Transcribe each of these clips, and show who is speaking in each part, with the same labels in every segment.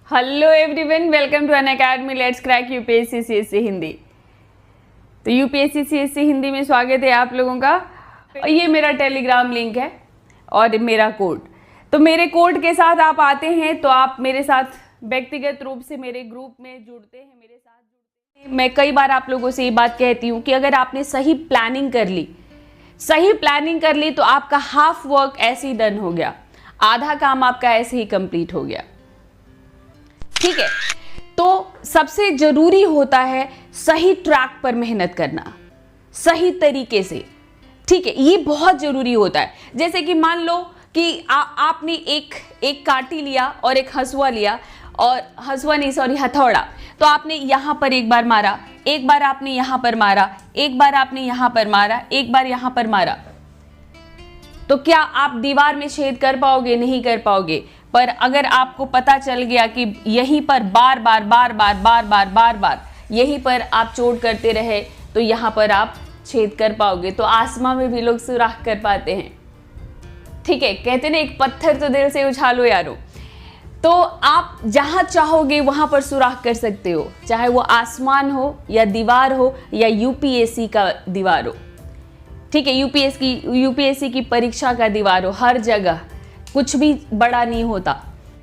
Speaker 1: Hello everyone, welcome to Unacademy let's crack UPSC CSC Hindi. तो UPSC CSC Hindi में स्वागत है आप लोगों का। ये मेरा टेलीग्राम लिंक है और मेरा कोड। तो मेरे कोड के साथ आप आते हैं तो आप मेरे साथ व्यक्तिगत रूप से मेरे ग्रुप में जुड़ते हैं, मेरे साथ जुड़ते हैं। मैं कई बार आप लोगों से ये बात कहती हूँ कि अगर आपने सही प्लानिंग कर ली तो आपका हाफ वर्क ऐसे ही डन हो गया, आधा काम आपका ऐसे ही कंप्लीट हो गया। ठीक है, तो सबसे जरूरी होता है सही ट्रैक पर मेहनत करना, सही तरीके से। ठीक है, ये बहुत जरूरी होता है। जैसे कि मान लो कि आपने एक काटी लिया और एक हंसुआ लिया, और हथौड़ा। तो आपने यहां पर एक बार मारा, एक बार आपने यहां पर मारा, एक बार आपने यहां पर मारा, एक बार यहां पर मारा। तो क्या आप दीवार में छेद कर पाओगे? नहीं कर पाओगे। पर अगर आपको पता चल गया कि यहीं पर बार बार यहीं पर आप चोट करते रहे तो यहां पर आप छेद कर पाओगे। तो आसमां में भी लोग सुराख कर पाते हैं। ठीक है, कहते ना एक पत्थर तो दिल से उछालो यारो। तो आप जहां चाहोगे वहां पर सुराख कर सकते हो, चाहे वो आसमान हो या दीवार हो या यूपीएससी का दीवार हो। ठीक है, यूपीएससी की परीक्षा का दीवार हो, हर जगह कुछ भी बड़ा नहीं होता।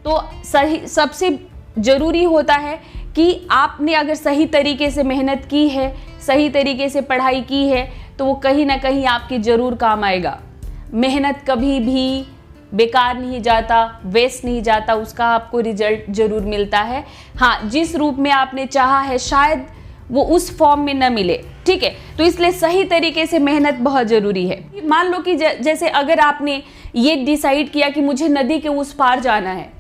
Speaker 1: तो सही सबसे जरूरी होता है कि आपने अगर सही तरीके से मेहनत की है, सही तरीके से पढ़ाई की है, तो वो कहीं ना कहीं आपके जरूर काम आएगा। मेहनत कभी भी बेकार नहीं जाता, वेस्ट नहीं जाता, उसका आपको रिजल्ट जरूर मिलता है। हाँ, जिस रूप में आपने चाहा है शायद वो उस फॉर्म में न मिले। ठीक है, तो इसलिए सही तरीके से मेहनत बहुत जरूरी है। मान लो कि जैसे अगर आपने ये डिसाइड किया कि मुझे नदी के उस पार जाना है,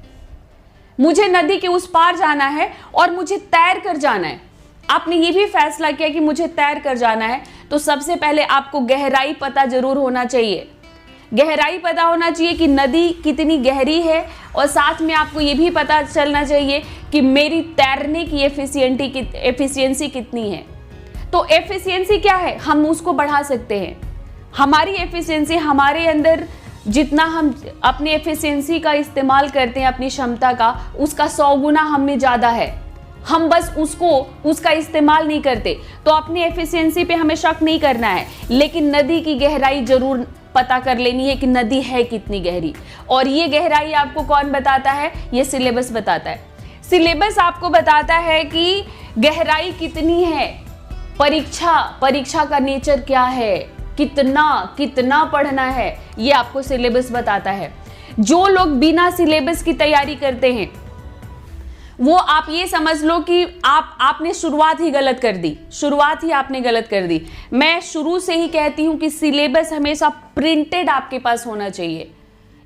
Speaker 1: मुझे नदी के उस पार जाना है और मुझे तैर कर जाना है, आपने ये भी फैसला किया कि मुझे तैर कर जाना है, तो सबसे पहले आपको गहराई पता जरूर होना चाहिए। गहराई पता होना चाहिए कि नदी कितनी गहरी है, और साथ में आपको ये भी पता चलना चाहिए कि मेरी तैरने की एफिशिएंसी कितनी है। तो एफिशिएंसी क्या है, हम उसको बढ़ा सकते हैं। हमारी एफिशिएंसी, हमारे अंदर जितना हम अपनी एफिशिएंसी का इस्तेमाल करते हैं, अपनी क्षमता का, उसका 100 गुना हम में ज़्यादा है। हम बस उसका इस्तेमाल नहीं करते। तो अपनी एफिशिएंसी पे हमें शक नहीं करना है, लेकिन नदी की गहराई जरूर पता कर लेनी है कि नदी है कितनी गहरी। और ये गहराई आपको कौन बताता है? ये सिलेबस बताता है। सिलेबस आपको बताता है कि गहराई कितनी है, परीक्षा का नेचर क्या है, कितना पढ़ना है, ये आपको सिलेबस बताता है। जो लोग बिना सिलेबस की तैयारी करते हैं वो आप ये समझ लो कि आपने शुरुआत ही गलत कर दी। मैं शुरू से ही कहती हूं कि सिलेबस हमेशा प्रिंटेड आपके पास होना चाहिए,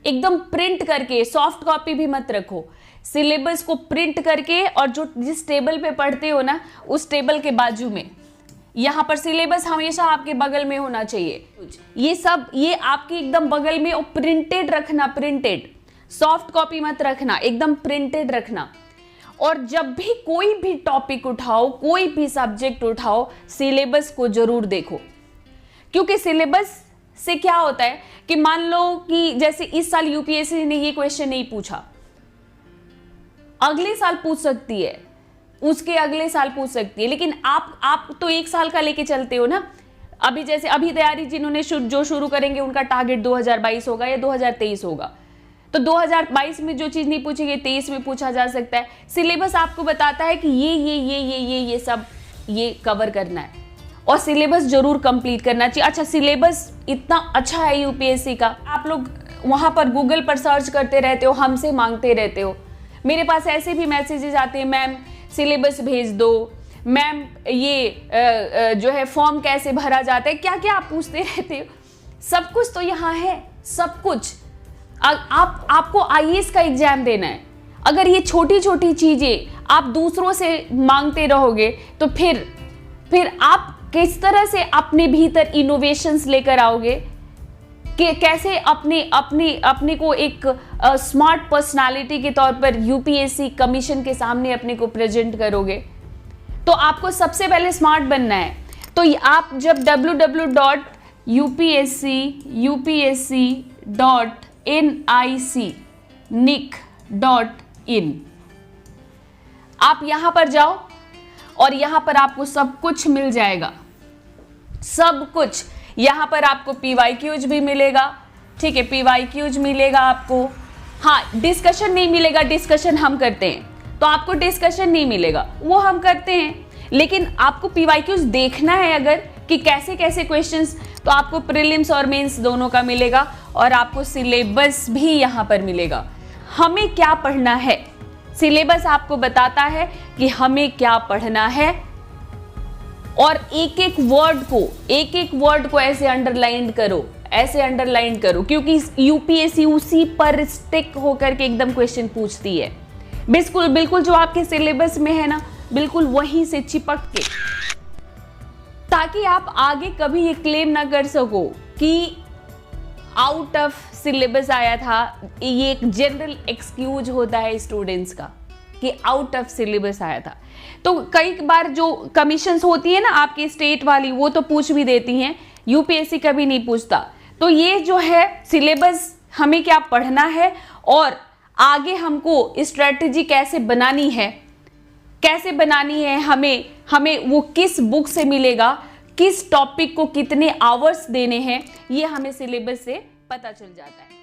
Speaker 1: एकदम प्रिंट करके। सॉफ्ट कॉपी भी मत रखो, सिलेबस को प्रिंट करके, और जिस टेबल पे पढ़ते हो ना, उस टेबल के बाजू में यहाँ पर सिलेबस हमेशा आपके बगल में होना चाहिए। ये आपके एकदम बगल में, और प्रिंटेड रखना, प्रिंटेड, सॉफ्ट कॉपी मत रखना, एकदम प्रिंटेड रखना। और जब भी कोई भी टॉपिक उठाओ, कोई भी सब्जेक्ट उठाओ, सिलेबस को जरूर देखो। क्योंकि सिलेबस से क्या होता है कि मान लो कि जैसे इस साल यूपीएससी ने ये क्वेश्चन नहीं पूछा, अगले साल पूछ सकती है, उसके अगले साल पूछ सकती है। लेकिन आप तो एक साल का लेके चलते हो ना। अभी जैसे अभी तैयारी जिन्होंने जो शुरू करेंगे, उनका टारगेट 2022 होगा या 2023 होगा। तो 2022 में जो चीज नहीं पूछेगी 23 में पूछा जा सकता है। सिलेबस आपको बताता है कि ये सब ये कवर करना है, और सिलेबस जरूर कंप्लीट करना चाहिए। अच्छा, सिलेबस इतना अच्छा है यूपीएससी का, आप लोग वहां पर गूगल पर सर्च करते रहते हो, हमसे मांगते रहते हो। मेरे पास ऐसे भी मैसेजेस आते हैं, मैम सिलेबस भेज दो, मैम ये जो है फॉर्म कैसे भरा जाता है, क्या क्या आप पूछते रहते हो। सब कुछ तो यहाँ है, सब कुछ। आपको आईएएस का एग्जाम देना है, अगर ये छोटी छोटी चीजें आप दूसरों से मांगते रहोगे तो फिर आप किस तरह से अपने भीतर इनोवेशंस लेकर आओगे, कि कैसे अपने को एक स्मार्ट पर्सनालिटी के तौर पर यूपीएससी कमीशन के सामने अपने को प्रेजेंट करोगे। तो आपको सबसे पहले स्मार्ट बनना है। तो आप जब www.upsc.nic.in आप यहां पर जाओ और यहां पर आपको सब कुछ मिल जाएगा, सब कुछ। यहां पर आपको PYQs भी मिलेगा, ठीक है, PYQs मिलेगा आपको। हाँ, डिस्कशन नहीं मिलेगा, डिस्कशन हम करते हैं, तो आपको डिस्कशन नहीं मिलेगा, वो हम करते हैं। लेकिन आपको PYQs देखना है अगर कि कैसे कैसे क्वेश्चंस, तो आपको प्रीलिम्स और मेंस दोनों का मिलेगा। और आपको सिलेबस भी यहाँ पर मिलेगा। हमें क्या पढ़ना है, सिलेबस आपको बताता है कि हमें क्या पढ़ना है। और एक एक वर्ड को ऐसे अंडरलाइन करो, ऐसे अंडरलाइन करो, क्योंकि यूपीएससी उसी पर स्टिक होकर के एकदम क्वेश्चन पूछती है। बिल्कुल जो आपके सिलेबस में है ना, बिल्कुल वहीं से चिपक के, ताकि आप आगे कभी ये क्लेम ना कर सको कि आउट ऑफ सिलेबस आया था। ये एक जनरल एक्सक्यूज होता है स्टूडेंट्स का कि आउट ऑफ सिलेबस आया था। तो कई बार जो कमीशंस होती है ना आपकी स्टेट वाली, वो तो पूछ भी देती हैं, यूपीएससी कभी नहीं पूछता। तो ये जो है सिलेबस, हमें क्या पढ़ना है और आगे हमको स्ट्रेटजी कैसे बनानी है, हमें वो किस बुक से मिलेगा, किस टॉपिक को कितने आवर्स देने हैं, ये हमें सिलेबस से पता चल जाता है।